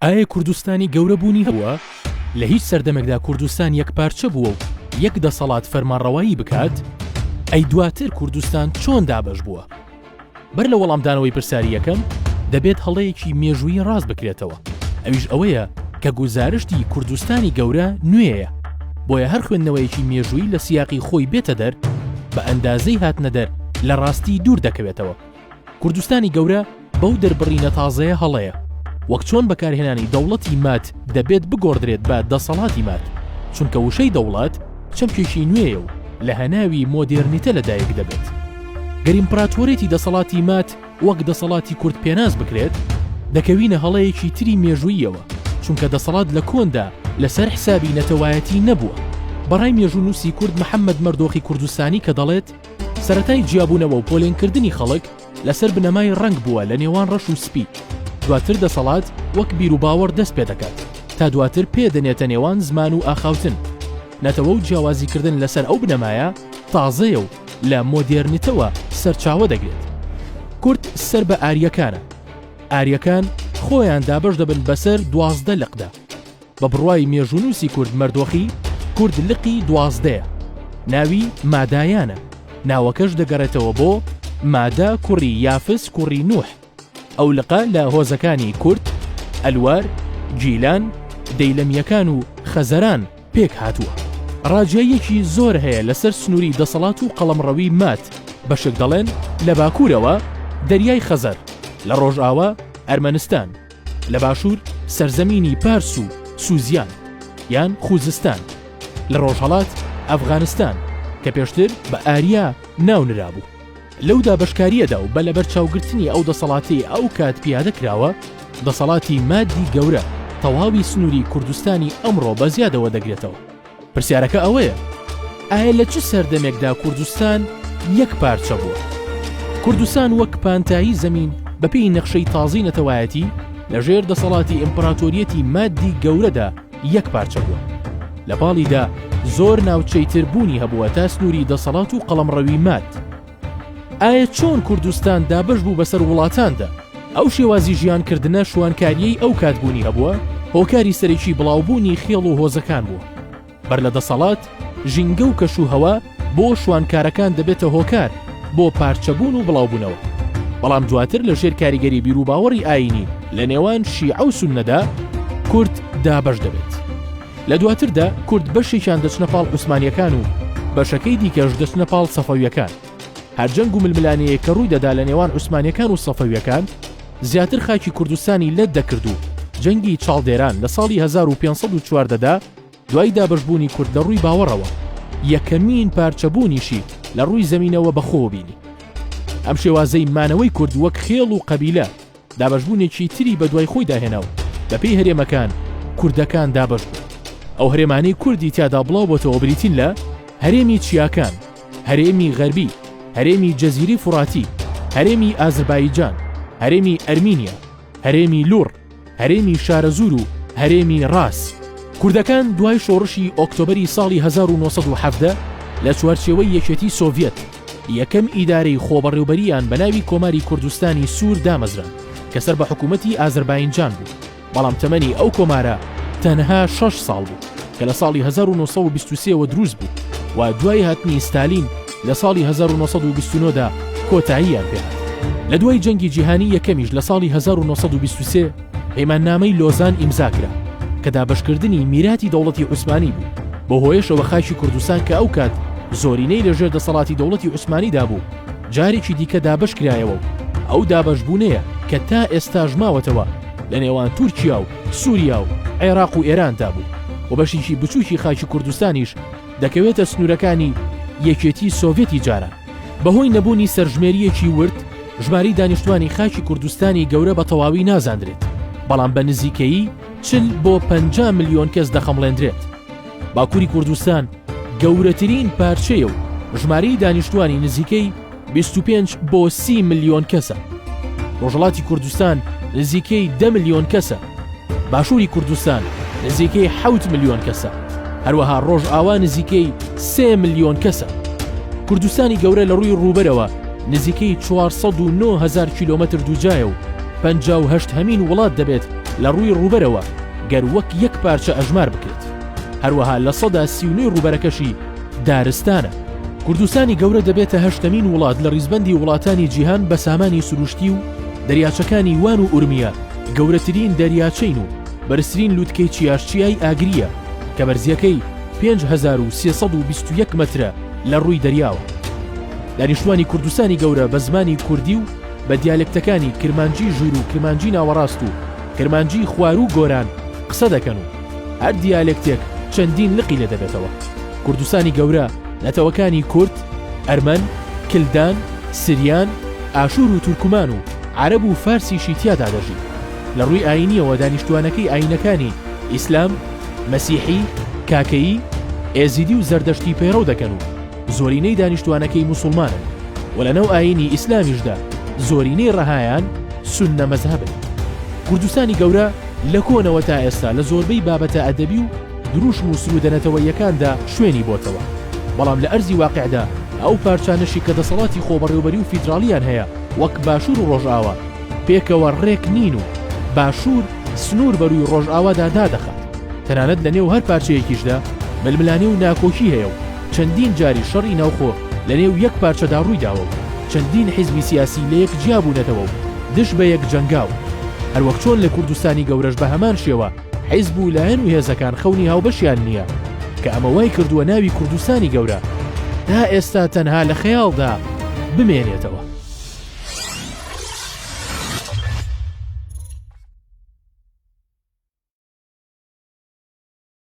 ئایا کوردستانی گەورە بوونی هەبووە؟ لە هیچ سەردەمێکدا کوردستان یەکپارچە بووە و یەک دەسەڵات فەرمانڕەوایی بکات؟ ئەی دواتر کوردستان چۆن دابەش بووە؟ بەر لە وەڵامدانەوەی پرسیاری یەکەم دەبێت هەڵەیەکی مێژووی ڕاست بکرێتەوە. ئەویش ئەوەیە کە گوزارشتی کوردستانی گەورە نوێیە، بۆیە هەر خوێندنەوەیەکی مێژووی لە سیاقی خۆی بێتە دەر بە ئەندازەی هاتنە دەر لە ڕاستی دوور دەکەوێتەوە. کوردستانی گەورە بەو دەربڕینە تازەیە هەڵەیە، وەک چۆن بەکارهێنانی دەوڵەتی مات دەبێت بگۆڕدرێت بە دەسەڵاتی مات، چونکە وشەی دەوڵات چەمکێکی نوێیە و لە هەناوی مۆدێرنیتە لەدایک دەبێت. گەر ئیمپراتۆرێتی دەسەڵاتی مات وەک دەسەڵاتی کورد پێناز بکرێت، دەکەوینە هەڵەیەکی تری مێژوویەوە، چونکە دەسەڵات لە کۆندا لەسەر حسابی نەتەوایەتی نەبووە. بەڕای مێژوونووسی کورد محەممەد مەردۆخی کوردستانی کە دەڵێت سەرەتای جیابوونەوە و پۆلێنکردنی خەڵک لەسەر بنەمای ڕنگ بووە لە نێوان ڕەش و سپی، دواتر دەسەڵات وەک بیر و باوەڕ دەست پێ دەکات تا دواتر پێدەنێتە نێوان زمان و ئاخاوتن. نەتەوە و جیاوازیکردن لەسەر ئەو بنەمایە تازەیە و لە مۆدێرنیتەوە سەرچاوە دەگرێت. کورد سەر بە ئاریەکانە، ئاریەکان خۆیان دابەش دەبن بەسەر 12 لقدا. بە بڕوای مێژوونووسی کورد مەردۆخی، کورد لقی 12ەیە، ناوی مادایانە، ناوەکەش دەگەڕێتەوە بۆ مادە کوڕی یافس کوڕی نوح. ئەو لقا لە هۆزەکانی کورد، ئەلوار، جیلان، دەیلەمیەکان و خەزەران پێک هاتووە. ڕاجایەکی زۆر هەیە لەسەر سنووری دەسەڵات و قەڵەمڕەوی مات، بەشێک دەڵێن لە باکوورەوە دەریای خەزەر، لە ڕۆژئاوا ئەرمەنستان، لە باشوور سەرزەمینی پارس و سووزیان یان خوزستان، لە ڕۆژهەڵات ئەفغانستان کە پێشتر بە ئاریا ناونرابوو. لەو دابەشکاریەدا و بە لەبەر چاوگرتنی ئەو دەسەڵاتی ئەو کات پیادە کراوە، دەسەڵاتی مادی گەورە تەواوی سنووری کوردستانی ئەمڕۆ بە زیادەوە دەگرێتەوە. پرسیارەکە ئەوەیە، ئایا لە چ سەردەمێکدا کوردستان یەک پارچە بووە؟ کوردستان وەک پانتایی زەمین بەپێی نەخشەی تازی نەتەوایەتی لەژێر دەسەڵاتی ئیمپراتۆریەتی مادی گەورەدا یەک پارچە بووە. لە پاڵیدا زۆر ناوچەی تربوونی هەبووە تا سنووری دەسەڵات و قەڵەمڕەوی مات. ئایا چۆن کوردستان دابەش بوو بەسەر وڵاتاندا؟ ئەو شێوازی ژیانکردنە شوانکاریەی ئەو کاتبوونی هەبووە، هۆکاری سەرەکی بڵاوبوونی خێڵ و هۆزەکان بووە. بەر لە دەسەڵات ژینگە و کەشوهەوا بۆ شوانکارەکان دەبێتە هۆکار بۆ پارچەبوون و بڵاوبوونەوە. بەڵام دواتر لە ژێر کاریگەری بیر و باوەڕی ئاینی لە نێوان شیعە و سوننەدا کورد دابەش دەبێت. لە دواتردا کورد بەشێکیان دەچنە پاڵ عوسمانیەکان و بەشەکەی دیکەش دەچنە پاڵ سەفەویەکان. هەرجەنگ و ململانەیە کە ڕووی دەدا لە نێوان عوسمانیەکان و سەفەویەکان زیاتر خاکی کوردستانی لەت دەکرد و جەنگی چاڵدێران لە ساڵی 1514دا دوای دابەشبوونی کورد لە ڕووی باوەڕەوە یەکەمین پارچەبوونیشی لە ڕووی زەمینەوە بەخۆوە بینی. ئەم شێوازەی مانەوەی کورد وەک خێڵ و قەبیلە دابەشبوونێکی تری بە دوای خۆی داهێناو بەپێی هەرێمەکان کوردەکان دابەش بوو. ئەو هەرێمانەی کوردی تیادا بڵاو بۆتەوە بریتین لە هەرێمی چیاکان، هەرێمی غەربی، هەرێمی جەزیری فوڕاتی، هەرێمی ئازربایجان، هەرێمی ئەرمینیا، هەرێمی لوڕ، هەرێمی شارەزور و هەرێمی ڕاس. کوردەکان دوای شۆڕشی ئۆکتۆبەری ساڵی 1970 لە چوارچێوەی یەکێتی سۆڤیەت یەکەم ئیدارەی خۆبەڕێوەبەریان بە ناوی کۆماری کوردستانی سوور دامەزران کە سەر بە حکوومەتی ئازربایجان بوو. بەڵام تەمەنی ئەو کۆمارە تەنها 6 ساڵ بوو کە لە ساڵی 1923ەوە دروست بوو و دوای هاتنی ستالین لە ساڵی 1929دا کۆتاییان پێهات. لە دوای جەنگی جیهانی یەکەمیش لە ساڵی 1923 پەیماننامەی لۆزان ئیمزاکرا کە دابەشکردنی میراتی دەوڵەتی عوسمانی بوو. بە هۆیشەوە خاکی کوردستان کە ئەو کات زۆرینەی لەژێر دەسەڵاتی دەوڵەتی عوسمانیدا بوو جارێکی دیکە دابەش کرایەوە و ئەو دابەشبوونەیە کە تا ئێستاژ ماوەتەوە لە نێوان تورکیا و سووریا و عێراق و ئێراندا بوو و بەشێکی بچووکی خاکی کوردستانیش دەکەوێتە سنوورەکانی یەکێتی سۆڤێتی جاران. بەهۆی نەبوونی سەرژمێریەکی ورد ژماری دانیشتوانی خاکی کوردستانی گەورە بە تەواوی نازاندرێت، بەڵام بە نزیکەیی 40 بۆ 50 ملیۆن کەس دەخەمڵێندرێت. باکووری کوردستان گەورەترین پارچەیە و ژماری دانیشتوانی نزیکەی 25 بۆ 30 ملیۆن کەسە. ڕۆژهەڵاتی کوردستان نزیکەی 10 ملیۆن کەسە. باشووری کوردستان نزیکەی 7 ملیۆن کەسە. هەروەها ڕۆژئاوا نزیکەی 3 ملیۆن کەسە. کوردستانی گەورە لە ڕووی ڕووبەرەوە نزیکەی 409,000 کیلۆمەتر دووجایە و 58 هەمین وڵات دەبێت لە ڕووی ڕوبەرەوە گەر وەک یەک پارچە ئەژمار بکرێت. هەروەها لە 139 ڕوبەرەکەشی دارستانە. کوردستانی گەورە دەبێتە هەشتمین وڵات لە ڕیزبەندی وڵاتانی جیهان بە سامانی سروشتی و دەریاچەکانی وان و ئورمیا گەورەترین دەریاچەین و بەرزترین لووتکەی چیاشچیای ئاگریە کە بەرزیەکەی 5321 مەترە لە ڕووی دەریاوە. دانیشتوانی کوردستانی گەورە بە زمانی کوردی و بە دیالکتەکانی کرمانجی ژوور و کرمانجی ناوەڕاست و کرمانجی خوار و گۆران قسە دەکەن و هەر دیالکتێک چەندین لقی لە دەبێتەوە. کوردستانی گەورە نەتەوەکانی کورد، ئەرمەن، کلدان، سریان، ئاشور و تورکمان و عەرەب و فارسیشی تیادا دەژی. لە ڕووی ئاینیەوە دانیشتوانەکەی ئاینەکانی ئیسلام، مەسیحی، کاکەیی، ئێزیدی و زەردەشتی پەیڕەو دەکەن و زۆرینەی دانیشتوانەکەی موسڵمانن و لەنەو ئاینی ئیسلامیشدا زۆرینەی ڕەهایان سوننە مەزهەبن. کوردستانی گەورە لە کۆنەوە تا ئێستا لە زۆربەی بابەتە ئەدەبی و دروشم و سرودەنەتەوەیەکاندا شوێنی بۆتەوە، بەڵام لە ئەرزی واقعدا ئەو پارچانەشی کە دەسەڵاتی خۆبەڕێوەبەری و فیدراڵیان هەیە وەک باشوور و ڕۆژئاوا پێکەوە ڕێک نین و باشوور سنوور بەرووی ڕۆژئاوادا دادەخات. تەنانەت لە نێو هەر پارچەیەکیشدا ململانێ و ناکۆکی هەیە و چەندین جاری شەڕی ناوخۆ لە نێو یەک پارچەدا ڕوویداوە و چەندین حیزبی سیاسی لە یەک جیابوونەتەوە و دش بە یەک جەنگاو. هەروەک چۆن لە کوردستانی گەورەش بە هەمان شێوە حیزب و لایەن و هێزەکان خەونی هاوبەشیان نییە کە ئەمە وای کردووە ناوی کوردستانی گەورە تا ئێستا تەنها لە خەیاڵدا بمێنێتەوە.